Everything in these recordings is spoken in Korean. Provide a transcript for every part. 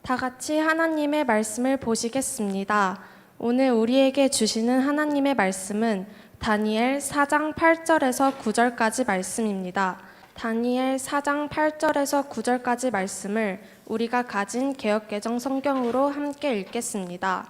다 같이 하나님의 말씀을 보시겠습니다. 오늘 우리에게 주시는 하나님의 말씀은 다니엘 4장 8절에서 9절까지 말씀입니다. 다니엘 4장 8절에서 9절까지 말씀을 우리가 가진 개역개정 성경으로 함께 읽겠습니다.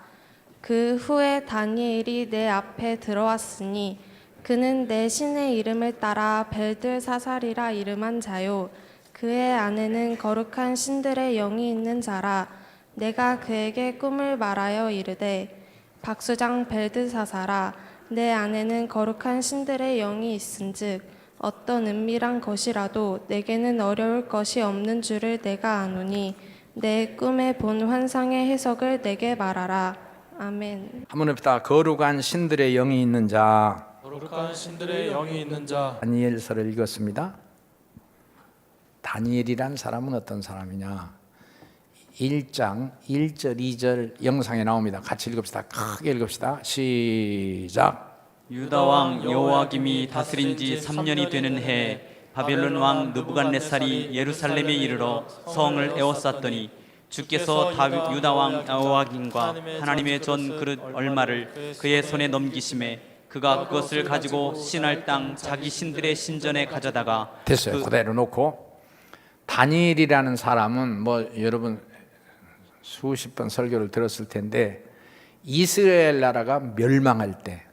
그 후에 다니엘이 내 앞에 들어왔으니 그는 내 신의 이름을 따라 벨드사살이라 이름한 자요 그의 안에는 거룩한 신들의 영이 있는 자라. 내가 그에게 꿈을 말하여 이르되 박수장 벨드사살아, 내 안에는 거룩한 신들의 영이 있은즉 어떤 은밀한 것이라도 내게는 어려울 것이 없는 줄을 내가 아노니 내 꿈에 본 환상의 해석을 내게 말하라. 아멘. 한번 해봅시다. 거룩한 신들의 영이 있는 자. 거룩한 신들의 영이 있는 자. 다니엘서를 읽었습니다. 다니엘이란 사람은 어떤 사람이냐? 1장 1절 2절 영상에 나옵니다. 같이 읽읍시다. 크게 읽읍시다. 시작. 유다 왕 여호와김이 다스린 지 3년이 되는 해에 바벨론 왕 느부갓네살이 예루살렘에 이르러 성을 에워쌌더니 주께서 유다 왕 여호와김과 하나님의 전 그릇 얼마를 그의 손에 넘기심에 그가 그것을 가지고 신할 땅 자기 신들의 신전에 가져다가 됐어요. 그대로 놓고 다니엘이라는 사람은 뭐 여러분 수십 번 설교를 들었을 텐데 이스라엘 나라가 멸망할 때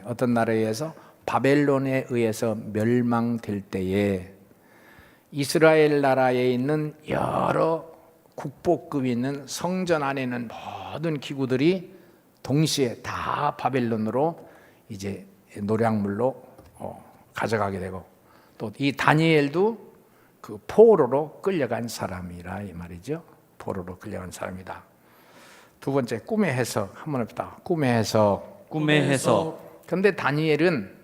어떤 나라에 의해서 바벨론에 의해서 멸망될 때에 이스라엘 나라에 있는 여러 국보급이 있는 성전 안에 있는 모든 기구들이 동시에 다 바벨론으로 이제 노략물로 가져가게 되고 또 이 다니엘도 그 포로로 끌려간 사람이라 이 말이죠. 포로로 끌려간 사람이다. 두 번째 꿈의 해석 한번 해봅시다. 꿈의 해석. 그런데 다니엘은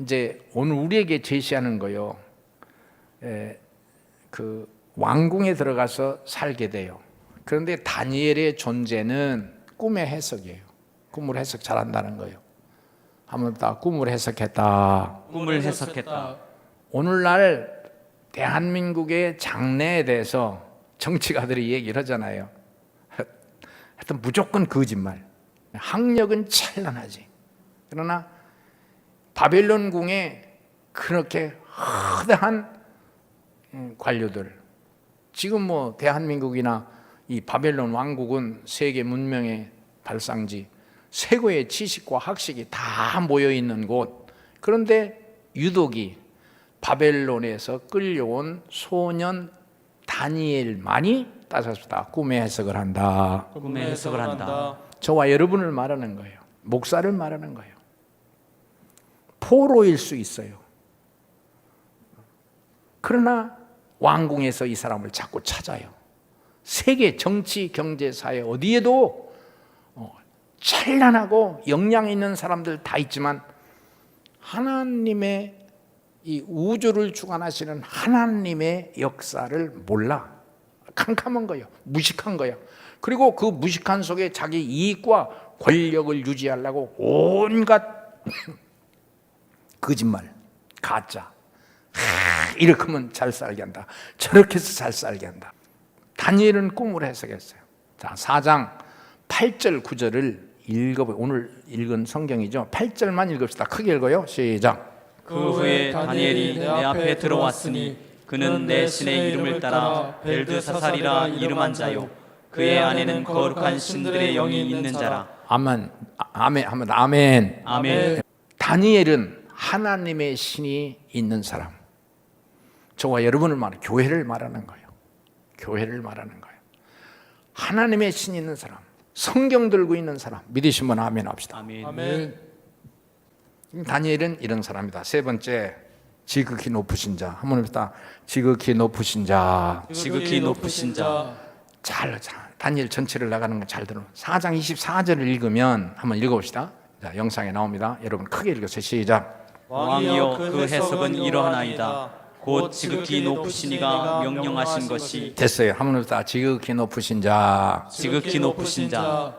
이제 오늘 우리에게 제시하는 거요. 그 왕궁에 들어가서 살게 돼요. 그런데 다니엘의 존재는 꿈의 해석이에요. 꿈을 해석 잘한다는 거예요. 한번 다 꿈을 해석했다. 오늘날 대한민국의 장래에 대해서 정치가들이 얘기를 하잖아요. 하여튼 무조건 거짓말. 학력은 찬란하지. 그러나 바벨론 궁에 그렇게 허다한 관료들. 지금 뭐 대한민국이나 이 바벨론 왕국은 세계 문명의 발상지, 최고의 지식과 학식이 다 모여 있는 곳. 그런데 유독이 바벨론에서 끌려온 소년 다니엘만이 따졌다. 꿈의 해석을 한다. 저와 여러분을 말하는 거예요. 목사를 말하는 거예요. 포로일 수 있어요. 그러나 왕궁에서 이 사람을 자꾸 찾아요. 세계 정치, 경제, 사회 어디에도 찬란하고 역량 있는 사람들 다 있지만 하나님의 이 우주를 주관하시는 하나님의 역사를 몰라. 캄캄한 거예요. 무식한 거예요. 그리고 그 무식한 속에 자기 이익과 권력을 유지하려고 온갖 거짓말, 가짜. 이렇게 하면 잘 살게 한다. 저렇게 해서 잘 살게 한다. 다니엘은 꿈을 해석했어요. 자, 4장 8절 9절을 읽어보요. 오늘 읽은 성경이죠. 8절만 읽읍시다. 크게 읽어요. 시작. 그 후에 다니엘이 내 앞에 들어왔으니 그는 내 신의 이름을 따라 벨드사살이라 이름한 자요 그의 안에는 거룩한 신들의 영이 있는 자라. 아멘. 아멘. 아멘. 다니엘은 하나님의 신이 있는 사람. 저와 여러분을 말하는 교회를 말하는 거예요. 교회를 말하는 거예요. 하나님의 신이 있는 사람, 성경 들고 있는 사람. 믿으신 분 아멘 합시다. 아멘. 다니엘은 이런 사람이다. 세 번째, 지극히 높으신 자. 한번 해봅시다. 지극히 높으신 자. 잘 다니엘 전체를 나가는 거 잘 들어. 4장 24절을 읽으면 한번 읽어봅시다. 자, 영상에 나옵니다. 여러분 크게 읽으세요. 시작. 왕이여 그 해석은 이러하나이다. 곧 지극히 높으신 이가 명령하신 것이. 됐어요. 한번 해봅시다. 지극히 높으신 자.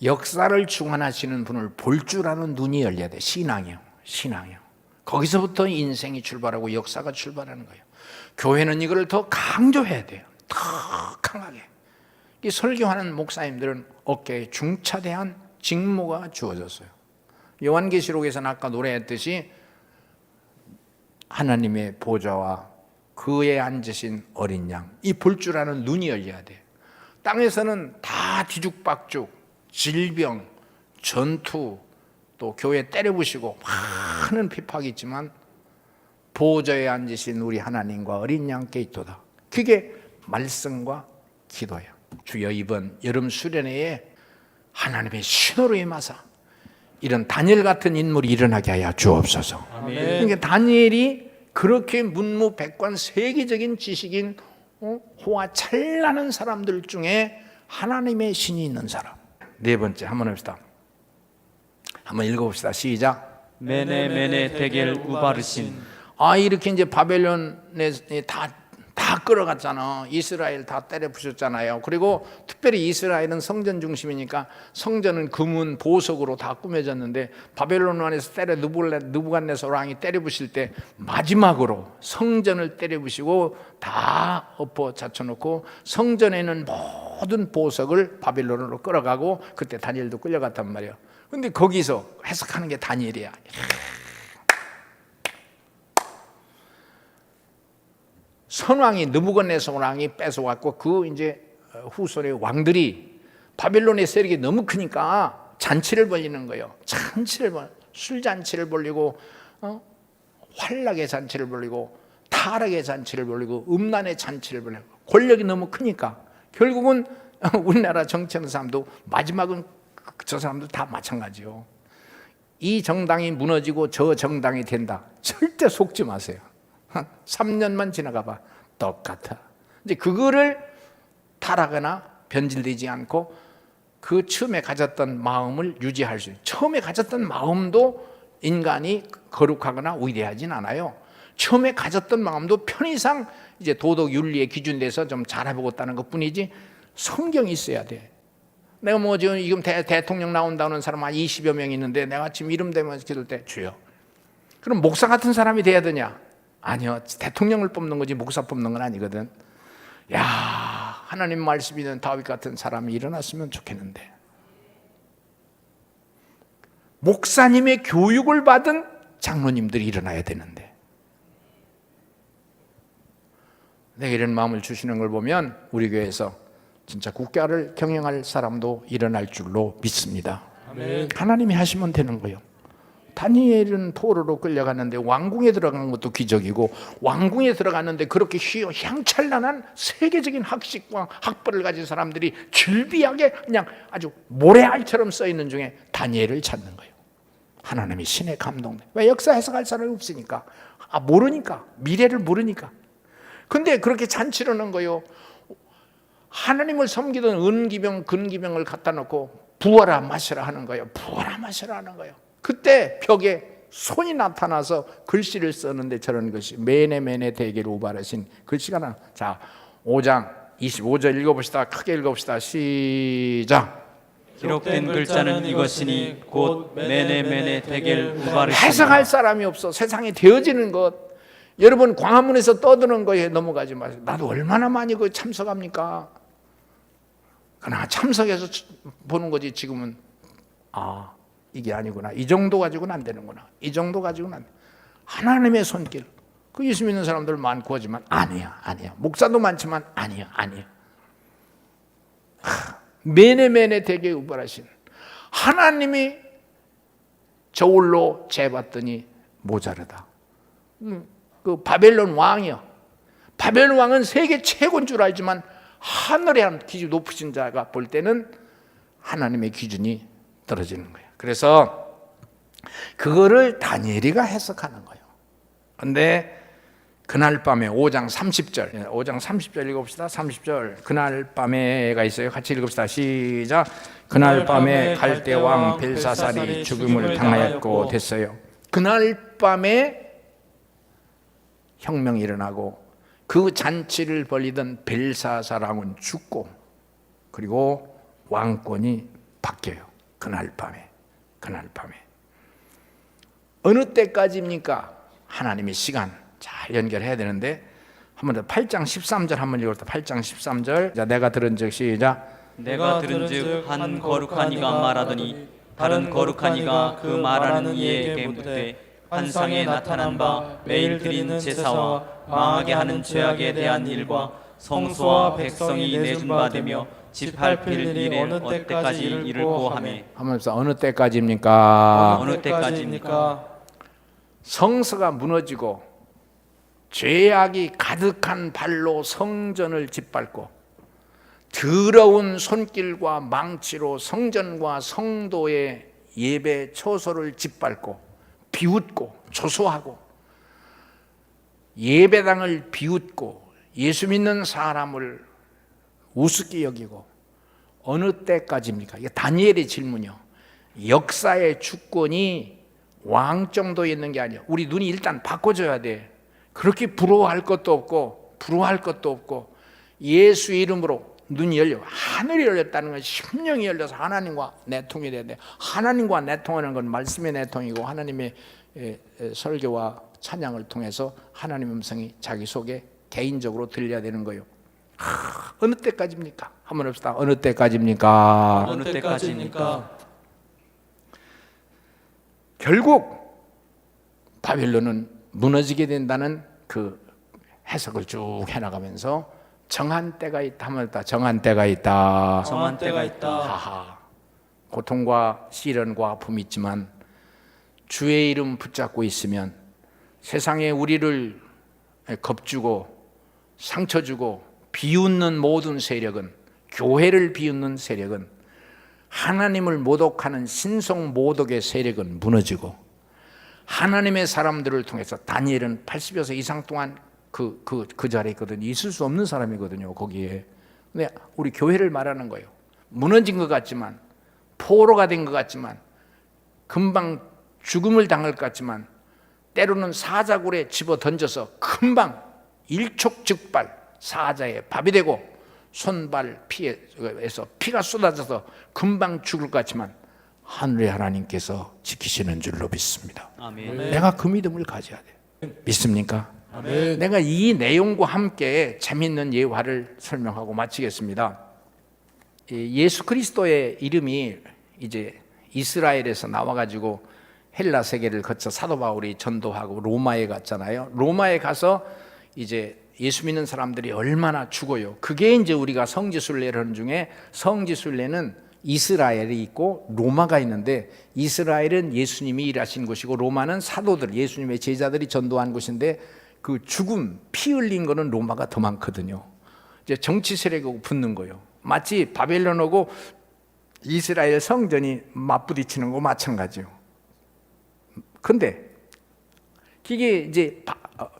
역사를 주관하시는 분을 볼 줄 아는 눈이 열려야 돼. 신앙이요. 거기서부터 인생이 출발하고 역사가 출발하는 거예요. 교회는 이걸 더 강조해야 돼요. 더 강하게. 이 설교하는 목사님들은 어깨에 중차대한 직무가 주어졌어요. 요한계시록에서는 아까 노래했듯이 하나님의 보좌와 그에 앉으신 어린 양, 이 볼 줄 아는 눈이 열려야 돼. 땅에서는 다 뒤죽박죽, 질병, 전투, 또 교회 때려부시고 많은 비박이 있지만 보좌에 앉으신 우리 하나님과 어린 양께 있도다. 그게 말씀과 기도야. 주여, 이번 여름 수련회에 하나님의 신호로 임하사 이런 다니엘 같은 인물이 일어나게 하여 주옵소서. 그러니까 다니엘이 그렇게 문무백관 세계적인 지식인 호화찬란한 사람들 중에 하나님의 신이 있는 사람. 네 번째 한번 해봅시다. 한번 읽어봅시다. 시작. 메네 데겔 우바르신. 이렇게 이제 바벨론에 다 끌어갔잖아. 이스라엘 다 때려 부셨잖아요. 그리고 특별히 이스라엘은 성전 중심이니까 성전은 금은 보석으로 다 꾸며졌는데 바벨론 안에서 느부갓네살 왕이 때려 부실 때 마지막으로 성전을 때려 부시고 다 엎어 젖혀놓고 성전에는 모든 보석을 바벨론으로 끌어가고 그때 다니엘도 끌려갔단 말이에요. 근데 거기서 해석하는 게 다니엘이야. 선왕이 느부갓네살 왕이 뺏어왔고 그 이제 후손의 왕들이 바벨론의 세력이 너무 크니까 잔치를 벌리는 거예요. 술잔치를 벌리고 환락의 잔치를 벌리고 타락의 잔치를 벌리고 음란의 잔치를 벌리고 권력이 너무 크니까 결국은 우리나라 정치하는 사람도 마지막은 저 사람들 다 마찬가지요. 이 정당이 무너지고 저 정당이 된다. 절대 속지 마세요. 3년만 지나가 봐. 똑같아. 이제 그거를 타락하거나 변질되지 않고 그 처음에 가졌던 마음을 유지할 수 있어요. 처음에 가졌던 마음도 인간이 거룩하거나 위대하진 않아요. 처음에 가졌던 마음도 편의상 이제 도덕 윤리의 기준 내서 좀 잘해보겠다는 것 뿐이지 성경이 있어야 돼. 내가 뭐 지금 대통령 나온다는 사람 한 20여 명 있는데 내가 지금 이름 대면서 기도할 때 주여. 그럼 목사 같은 사람이 돼야 되냐? 아니요. 대통령을 뽑는 거지 목사 뽑는 건 아니거든. 야, 하나님 말씀 있는 다윗 같은 사람이 일어났으면 좋겠는데. 목사님의 교육을 받은 장로님들이 일어나야 되는데. 내가 이런 마음을 주시는 걸 보면 우리 교회에서 진짜 국가를 경영할 사람도 일어날 줄로 믿습니다. 아멘. 하나님이 하시면 되는 거예요. 다니엘은 포로로 끌려갔는데 왕궁에 들어간 것도 기적이고 왕궁에 들어갔는데 그렇게 향찬란한 세계적인 학식과 학벌을 가진 사람들이 즐비하게 그냥 아주 모래알처럼 써있는 중에 다니엘을 찾는 거예요. 하나님이 신의 감동. 왜? 역사 해석할 사람이 없으니까. 모르니까. 미래를 모르니까. 근데 그렇게 잔치를 하는 거예요. 하나님을 섬기던 은기병, 근기병을 갖다 놓고 부어라 마셔라 하는 거예요. 부어라 마셔라 하는 거예요. 그때 벽에 손이 나타나서 글씨를 썼는데 저런 것이 메네 데겔 우바르신 글씨가 나. 자, 5장 25절 읽어봅시다. 크게 읽어봅시다. 시작. 기록된 글자는 이것이니 곧 메네 데겔 우바르신. 해석할 사람이 없어. 세상에 되어지는 것. 여러분 광화문에서 떠드는 거에 넘어가지 마세요. 나도 얼마나 많이 그 참석합니까? 그러나 참석해서 보는 거지. 지금은 이게 아니구나. 이 정도 가지고는 안 되는구나. 이 정도 가지고는 안 돼. 하나님의 손길. 그 예수 믿는 사람들 많고 하지만 아니야. 목사도 많지만 아니야. 메네 데겔 우바르신. 하나님이 저울로 재봤더니 모자르다. 그 바벨론 왕이요. 바벨론 왕은 세계 최고인 줄 알지만 하늘에 한 기준 높으신 자가 볼 때는 하나님의 기준이 떨어지는 거예요. 그래서 그거를 다니엘이가 해석하는 거예요. 그런데 그날 밤에 5장 30절 읽어봅시다. 30절 그날 밤에가 있어요. 같이 읽읍시다. 시작. 그날 밤에 갈대 왕 벨사살이 죽음을 당하였고 됐어요. 그날 밤에 혁명이 일어나고 그 잔치를 벌이던 벨사살 왕은 죽고 그리고 왕권이 바뀌어요. 그날 밤에 어느 때까지입니까? 하나님의 시간 잘 연결해야 되는데 한번 더 8장 13절 한번 읽어볼게요. 8장 13절. 자, 내가 들은 즉 시작. 내가 들은즉 한 거룩한 이가 말하더니 다른 거룩한 이가 그 말하는 이에게 묻되 환상에 나타난 바 매일 드리는 제사와 망하게 하는 죄악에 대한 일과 성소와 백성이 내준 바 되며 집할필 일이 어느 때까지 이를고 하매. 하면서 어느 때까지입니까? 어느 때까지입니까? 성서가 무너지고 죄악이 가득한 발로 성전을 짓밟고 더러운 손길과 망치로 성전과 성도의 예배 처소를 짓밟고 비웃고 조소하고 예배당을 비웃고 예수 믿는 사람을 우습게 여기고 어느 때까지입니까? 이게 다니엘의 질문이요. 역사의 주권이 왕 정도에 있는 게 아니야. 우리 눈이 일단 바꿔줘야 돼. 그렇게 부러워할 것도 없고 부러워할 것도 없고 예수 이름으로 눈이 열려 하늘이 열렸다는 건 심령이 열려서 하나님과 내통이 돼야 돼. 하나님과 내통하는 건 말씀의 내통이고 하나님의 설교와 찬양을 통해서 하나님의 음성이 자기 속에 개인적으로 들려야 되는 거예요. 어느 때까지입니까? 한번 합시다. 어느 때까지입니까? 어느 때까지입니까? 결국 바벨론은 무너지게 된다는 그 해석을 쭉 해나가면서 정한 때가 있다 하면 정한 때가 있다. 정한 때가 있다. 하하. 고통과 시련과 아픔이 있지만 주의 이름 붙잡고 있으면 세상에 우리를 겁주고 상처 주고 비웃는 모든 세력은, 교회를 비웃는 세력은, 하나님을 모독하는 신성 모독의 세력은 무너지고 하나님의 사람들을 통해서 다니엘은 80여세 이상 동안 그 자리에 있거든요. 있을 수 없는 사람이거든요, 거기에. 근데 우리 교회를 말하는 거예요. 무너진 것 같지만, 포로가 된 것 같지만, 금방 죽음을 당할 것 같지만, 때로는 사자굴에 집어 던져서 금방 일촉즉발 사자의 밥이 되고 손발 피에서 피가 쏟아져서 금방 죽을 것 같지만 하늘의 하나님께서 지키시는 줄로 믿습니다. 아멘. 내가 그 믿음을 가져야 돼요. 믿습니까? 아멘. 내가 이 내용과 함께 재밌는 예화를 설명하고 마치겠습니다. 예수 그리스도의 이름이 이제 이스라엘에서 나와가지고 헬라 세계를 거쳐 사도 바울이 전도하고 로마에 갔잖아요. 로마에 가서 이제 예수 믿는 사람들이 얼마나 죽어요. 그게 이제 우리가 성지순례를 하는 중에 성지순례는 이스라엘이 있고 로마가 있는데, 이스라엘은 예수님이 일하신 곳이고 로마는 사도들, 예수님의 제자들이 전도한 곳인데, 그 죽음, 피 흘린 거는 로마가 더 많거든요. 이제 정치 세력하고 붙는 거예요. 마치 바벨론하고 이스라엘 성전이 맞부딪히는 거 마찬가지요. 근데 이게 이제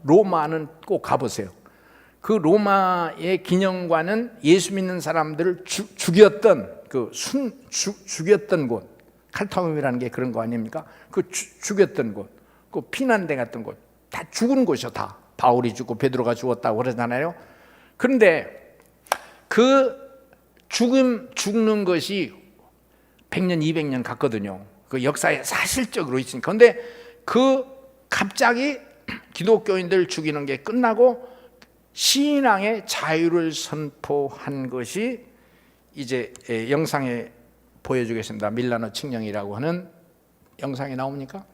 로마는 꼭 가보세요. 그 로마의 기념관은 예수 믿는 사람들을 죽였던 죽였던 곳, 칼타움이라는 게 그런 거 아닙니까? 그 죽였던 곳, 그 피난대 같은 곳, 다 죽은 곳이요. 다 바울이 죽고 베드로가 죽었다고 그러잖아요. 그런데 그 죽는 것이 100년, 200년 갔거든요. 그 역사에 사실적으로 있으니까. 그런데 그 갑자기 기독교인들 죽이는 게 끝나고 신앙의 자유를 선포한 것이 이제 영상에 보여주겠습니다. 밀라노 칙령이라고 하는 영상이 나옵니까?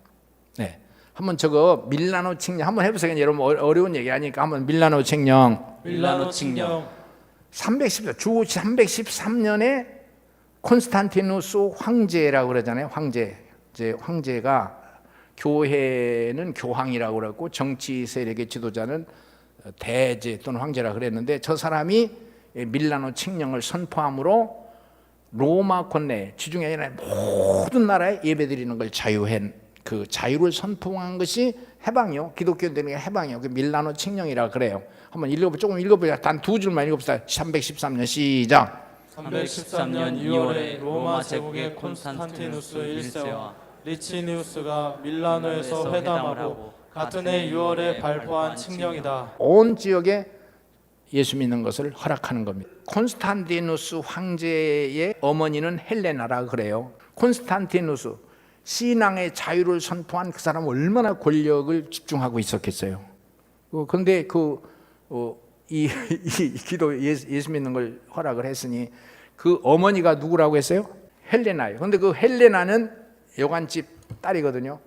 네, 한번 저거 밀라노 칙령 한번 해보세요. 여러분 어려운 얘기 하니까 한번 밀라노 칙령. 밀라노 칙령. 313년에 콘스탄티누스 황제라고 그러잖아요. 황제가 교회는 교황이라고 그랬고 정치 세력의 지도자는 대제 또는 황제라 그랬는데, 저 사람이 밀라노 칙령을 선포함으로 로마 권내 지중해 아니라 모든 나라에 예배드리는 걸 자유한, 그 자유를 선포한 것이 해방이요. 기독교인들에게 해방이요. 그 밀라노 칙령이라 그래요. 한번 조금 읽어보자. 단 두 줄만 읽어봅시다. 313년 시작. 313년 2월에 로마 제국의 콘스탄티누스 1세와 리치니우스가 밀라노에서 회담하고 같은 해 6월에 발표한 칙령이다. 온 지역에 예수 믿는 것을 허락하는 겁니다. 콘스탄티누스 황제의 어머니는 헬레나라 그래요. 콘스탄티누스 신앙의 자유를 선포한 그 사람 얼마나 권력을 집중하고 있었겠어요. 그런데 그 이 기도 예수 믿는 걸 허락을 했으니 그 어머니가 누구라고 했어요? 헬레나예요. 근데 그 헬레나는 요한집 딸이거든요.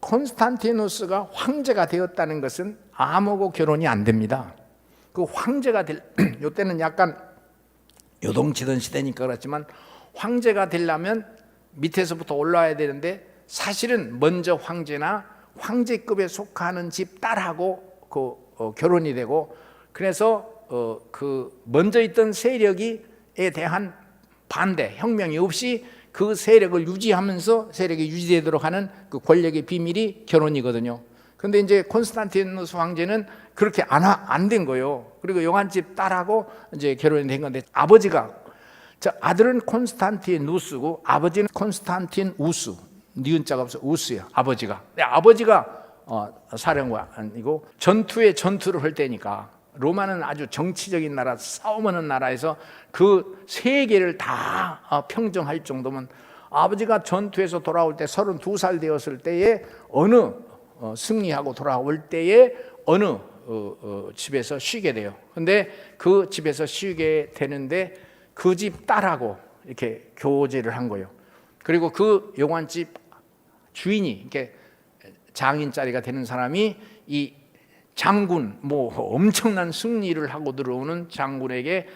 콘스탄티누스가 황제가 되었다는 것은 암하고 결혼이 안 됩니다. 그 황제가 될 요때는 약간 요동치던 시대니까 그렇지만 황제가 되려면 밑에서부터 올라와야 되는데 사실은 먼저 황제나 황제급에 속하는 집 딸하고 결혼이 되고 그래서 그 먼저 있던 세력에 대한 반대 혁명이 없이 그 세력을 유지하면서 세력이 유지되도록 하는 그 권력의 비밀이 결혼이거든요. 근데 이제 콘스탄티누스 황제는 그렇게 안 된 거예요. 그리고 요한집 딸하고 이제 결혼이 된 건데 아버지가 아들은 콘스탄티누스고 아버지는 콘스탄틴우스. 니은자가 없어 우스야. 아버지가. 아버지가 사령관이고 전투를 할 때니까 로마는 아주 정치적인 나라, 싸움하는 나라에서 그 세계를 다 평정할 정도면 아버지가 전투에서 돌아올 때 32살 되었을 때에 어느 승리하고 돌아올 때에 어느 집에서 쉬게 돼요. 근데 그 집에서 쉬게 되는데 그 집 딸하고 이렇게 교제를 한 거예요. 그리고 그 요관집 주인이 이렇게 장인 자리가 되는 사람이 이 장군 뭐 엄청난 승리를 하고 들어오는 장군에게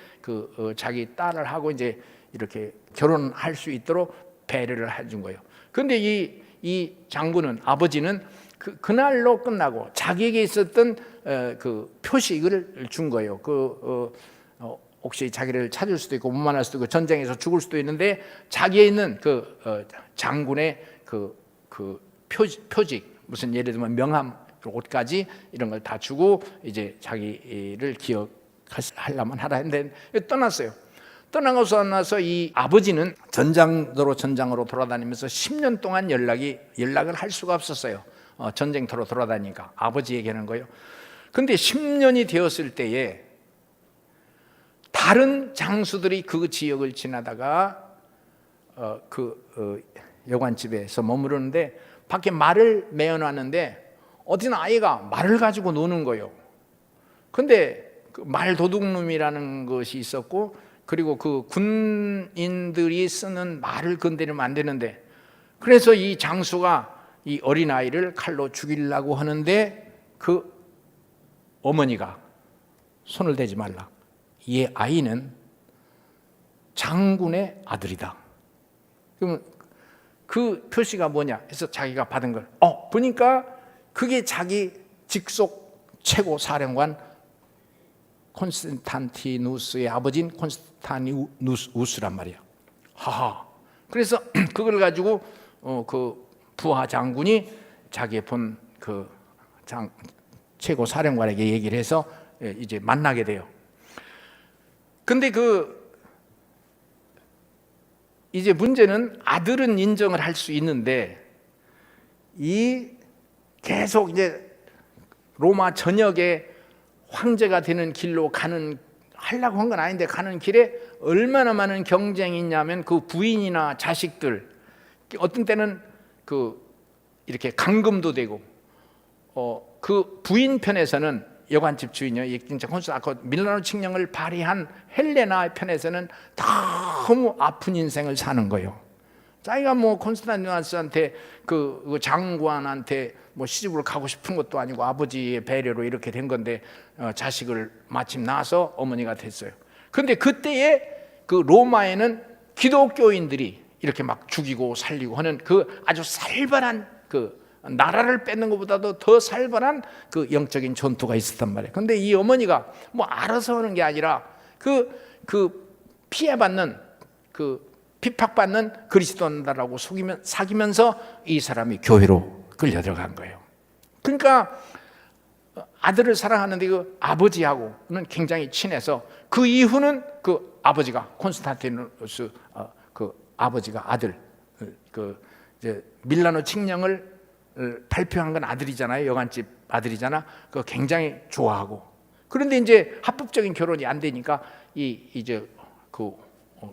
자기 딸을 하고 이제 이렇게 결혼할 수 있도록 배려를 해준 거예요. 그런데 이 장군은 아버지는 그날로 끝나고 자기에게 있었던 그 표식을 준 거예요. 혹시 자기를 찾을 수도 있고 못 만날 수도 있고 전쟁에서 죽을 수도 있는데 자기에 있는 장군의 표직 무슨 예를 들면 명함 옷까지 이런 걸 다 주고 이제 자기를 기억하려면 하라 했는데 떠났어요. 떠나고 나서 이 아버지는 전장으로 돌아다니면서 10년 동안 연락을 할 수가 없었어요. 전쟁터로 돌아다니니까 아버지에게는 거예요. 근데 10년이 되었을 때에 다른 장수들이 그 지역을 지나다가 여관집에서 머무르는데 밖에 말을 메어놨는데 어떤 아이가 말을 가지고 노는 거예요. 근데 말 도둑놈이라는 것이 있었고 그리고 그 군인들이 쓰는 말을 건드리면 안 되는데 그래서 이 장수가 이 어린아이를 칼로 죽이려고 하는데 그 어머니가 손을 대지 말라. 이 아이는 장군의 아들이다. 그러면 그 표시가 뭐냐 해서 자기가 받은 걸 보니까 그게 자기 직속 최고 사령관 콘스탄티누스의 아버지인 콘스탄티누스란 말이야. 하하. 그래서 그걸 가지고 그 부하 장군이 자기의 본 그 최고 사령관에게 얘기를 해서 이제 만나게 돼요. 근데 이제 문제는 아들은 인정을 할 수 있는데 계속 이제 로마 전역에 황제가 되는 길로 하려고 한 건 아닌데 가는 길에 얼마나 많은 경쟁이 있냐면 그 부인이나 자식들 어떤 때는 이렇게 감금도 되고 그 부인 편에서는 여관집 주인이요. 진짜 밀라노 칙령을 발의한 헬레나 편에서는 너무 아픈 인생을 사는 거예요. 자기가 뭐 콘스탄티누스한테 그 장관한테 뭐 시집을 가고 싶은 것도 아니고 아버지의 배려로 이렇게 된 건데 자식을 마침 낳아서 어머니가 됐어요. 근데 그때에 그 로마에는 기독교인들이 이렇게 막 죽이고 살리고 하는 그 아주 살벌한 나라를 뺏는 것보다도 더 살벌한 그 영적인 전투가 있었단 말이에요. 근데 이 어머니가 뭐 알아서 하는 게 아니라 피해받는 핍박받는 그리스도인다라고 사귀면서 이 사람이 교회로 끌려 들어간 거예요. 그러니까 아들을 사랑하는데 그 아버지하고는 굉장히 친해서 그 이후는 그 아버지가 콘스탄티누스 아버지가 아들 이제 밀라노 칙령을 발표한 건 아들이잖아요. 여관집 아들이잖아. 그거 굉장히 좋아하고. 그런데 이제 합법적인 결혼이 안 되니까 이제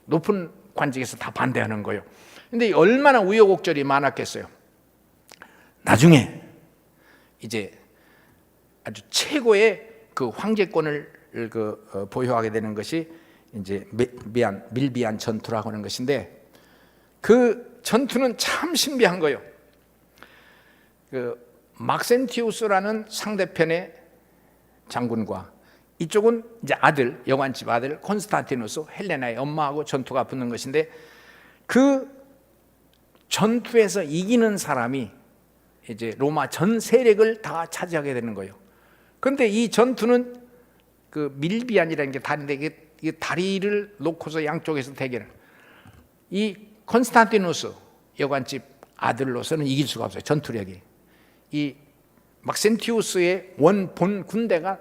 높은 관직에서 다 반대하는 거예요. 근데 얼마나 우여곡절이 많았겠어요. 나중에 이제 아주 최고의 그 황제권을 보유하게 되는 것이 이제 밀비안 전투라고 하는 것인데, 그 전투는 참 신비한 거예요. 그 막센티우스라는 상대편의 장군과 이쪽은 이제 아들, 여관집 아들 콘스탄티누스, 헬레나의 엄마하고 전투가 붙는 것인데, 그 전투에서 이기는 사람이 이제 로마 전 세력을 다 차지하게 되는 거예요. 그런데 이 전투는 그 밀비안이라는 게 다리인데, 이 다리를 놓고서 양쪽에서 대결을, 이 콘스탄티누스 여관집 아들로서는 이길 수가 없어요. 전투력이. 이 막센티우스의 본 군대가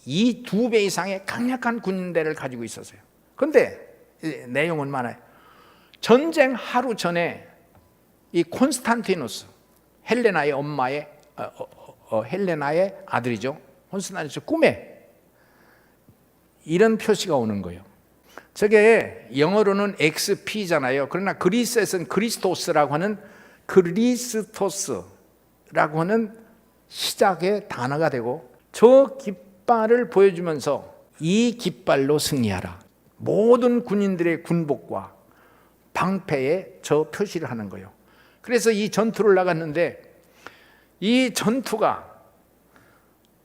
이 2배 이상의 강력한 군대를 가지고 있었어요. 그런데 내용은 많아요. 전쟁 하루 전에 이 콘스탄티누스, 헬레나의 엄마의 헬레나의 아들이죠. 콘스탄티누스 꿈에 이런 표시가 오는 거예요. 저게 영어로는 XP잖아요. 그러나 그리스에서는 그리스토스라고 하는 시작의 단어가 되고, 저 깃발을 보여주면서 이 깃발로 승리하라. 모든 군인들의 군복과 방패에 저 표시를 하는 거예요. 그래서 이 전투를 나갔는데, 이 전투가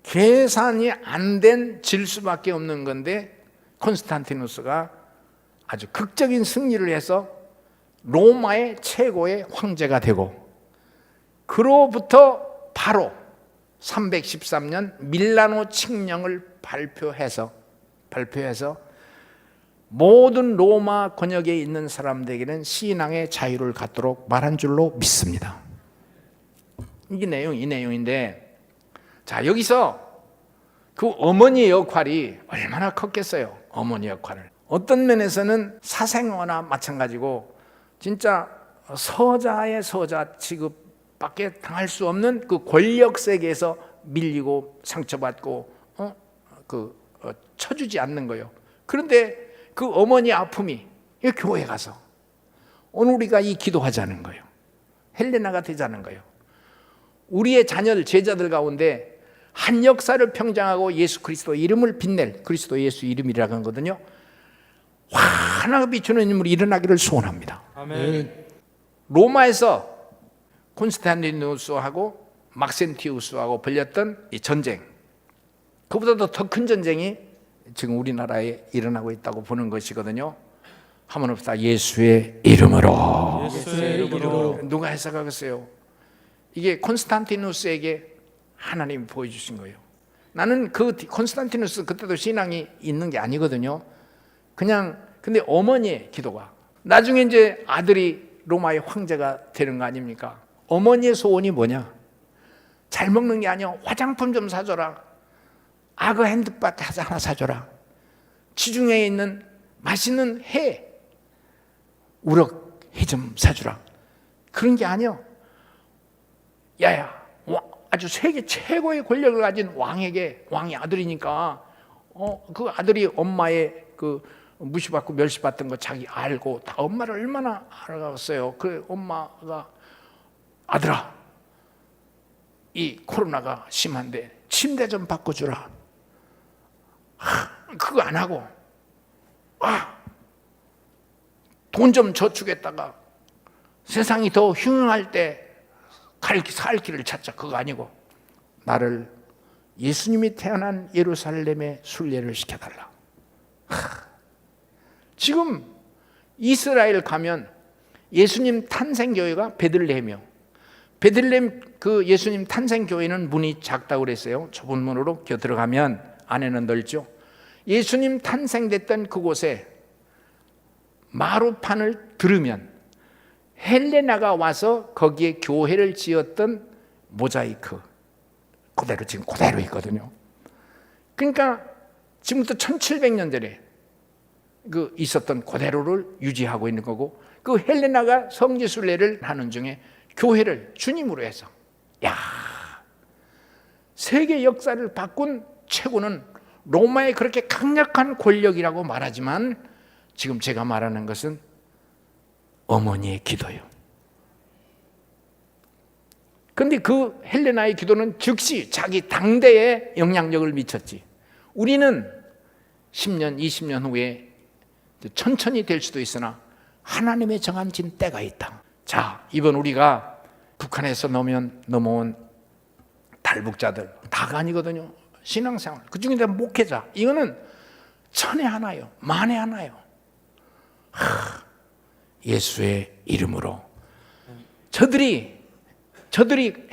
계산이 안 된 질 수밖에 없는 건데, 콘스탄티누스가 아주 극적인 승리를 해서 로마의 최고의 황제가 되고, 그로부터 바로 313년 밀라노 칙령을 발표해서 모든 로마 권역에 있는 사람들에게는 신앙의 자유를 갖도록 말한 줄로 믿습니다. 이 내용인데, 자, 여기서 그 어머니의 역할이 얼마나 컸겠어요. 어머니 역할을. 어떤 면에서는 사생어나 마찬가지고, 진짜 서자의 서자 취급밖에 당할 수 없는 그 권력 세계에서 밀리고 상처받고 쳐주지 않는 거예요. 그런데 그 어머니 아픔이 교회 가서 오늘 우리가 이 기도하자는 거예요. 헬레나가 되자는 거예요. 우리의 자녀들, 제자들 가운데 한 역사를 평장하고 예수 그리스도 이름을 빛낼, 그리스도 예수 이름이라고 하거든요. 환하게 비추는 인물이 일어나기를 소원합니다. 아멘. 로마에서 콘스탄티누스하고 막센티우스하고 벌였던 이 전쟁, 그보다도 더 큰 전쟁이 지금 우리나라에 일어나고 있다고 보는 것이거든요. 한번 합시다. 예수의 이름으로. 예수의 이름으로. 누가 해석하겠어요? 이게 콘스탄티누스에게 하나님이 보여주신 거예요. 나는 그 콘스탄티누스 그때도 신앙이 있는 게 아니거든요. 근데 어머니의 기도가, 나중에 이제 아들이 로마의 황제가 되는 거 아닙니까? 어머니의 소원이 뭐냐? 잘 먹는 게 아니야. 화장품 좀 사줘라. 악어 핸드바 하나 사줘라. 지중해에 있는 맛있는 우럭 회 좀 사주라. 그런 게 아니야. 야야, 아주 세계 최고의 권력을 가진 왕의 아들이니까 그 아들이 엄마의 그 무시받고 멸시받던 거 자기 알고, 다 엄마를 얼마나 알아갔어요. 그 엄마가, 아들아, 이 코로나가 심한데 침대 좀 바꿔주라. 그거 안 하고, 돈 좀 저축했다가 세상이 더 흉흉할 때 살 길을 찾자. 그거 아니고, 나를 예수님이 태어난 예루살렘에 순례를 시켜달라. 지금 이스라엘 가면 예수님 탄생교회가 베들레헴이요. 베들레헴 그 예수님 탄생교회는 문이 작다고 그랬어요. 좁은 문으로 들어가면 안에는 넓죠. 예수님 탄생됐던 그곳에 마루판을 들으면 헬레나가 와서 거기에 교회를 지었던 모자이크 지금 그대로 있거든요. 그러니까 지금부터 1700년 전에 그 있었던 그대로를 유지하고 있는 거고, 그 헬레나가 성지순례를 하는 중에 교회를 주님으로 해서, 세계 역사를 바꾼 최고는 로마의 그렇게 강력한 권력이라고 말하지만, 지금 제가 말하는 것은 어머니의 기도예요. 그런데 그 헬레나의 기도는 즉시 자기 당대에 영향력을 미쳤지. 우리는 10년, 20년 후에 천천히 될 수도 있으나 하나님의 정한 때가 있다. 자, 이번 우리가 북한에서 넘어온 탈북자들 다가 아니거든요. 신앙생활, 그 중에 목회자, 이거는 천에 하나요, 만에 하나요. 예수의 이름으로 저들이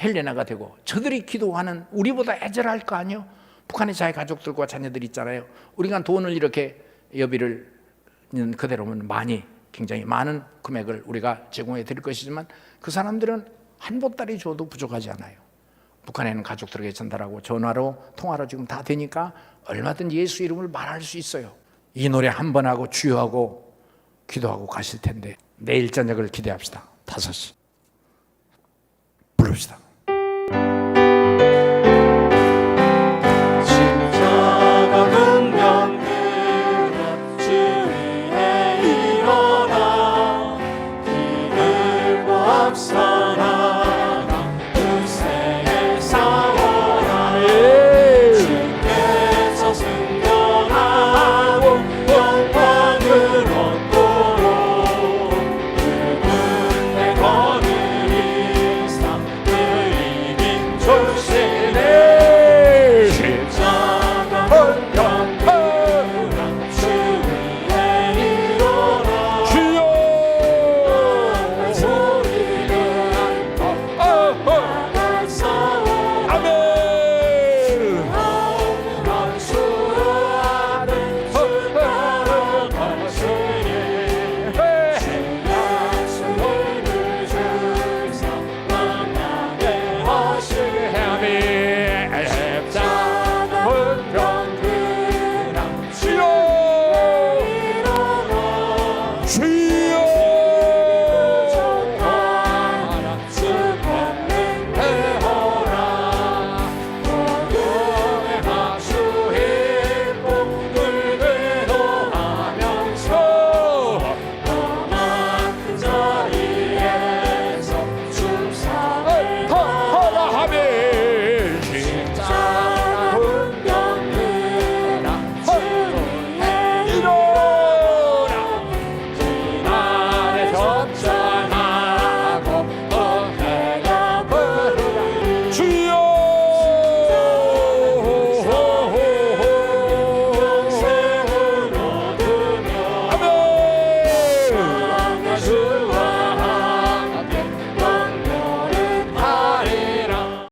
헬레나가 되고 저들이 기도하는 우리보다 애절할 거 아니요. 북한의 자기 가족들과 자녀들 있잖아요. 우리가 돈을 이렇게 여비를 그대로면 굉장히 많은 금액을 우리가 제공해 드릴 것이지만 그 사람들은 한 보따리 줘도 부족하지 않아요. 북한에는 가족들에게 전달하고 전화로 통화로 지금 다 되니까 얼마든 예수 이름을 말할 수 있어요. 이 노래 한 번 하고 주여하고 기도하고 가실 텐데 내일 저녁을 기대합시다. 5시 부릅시다.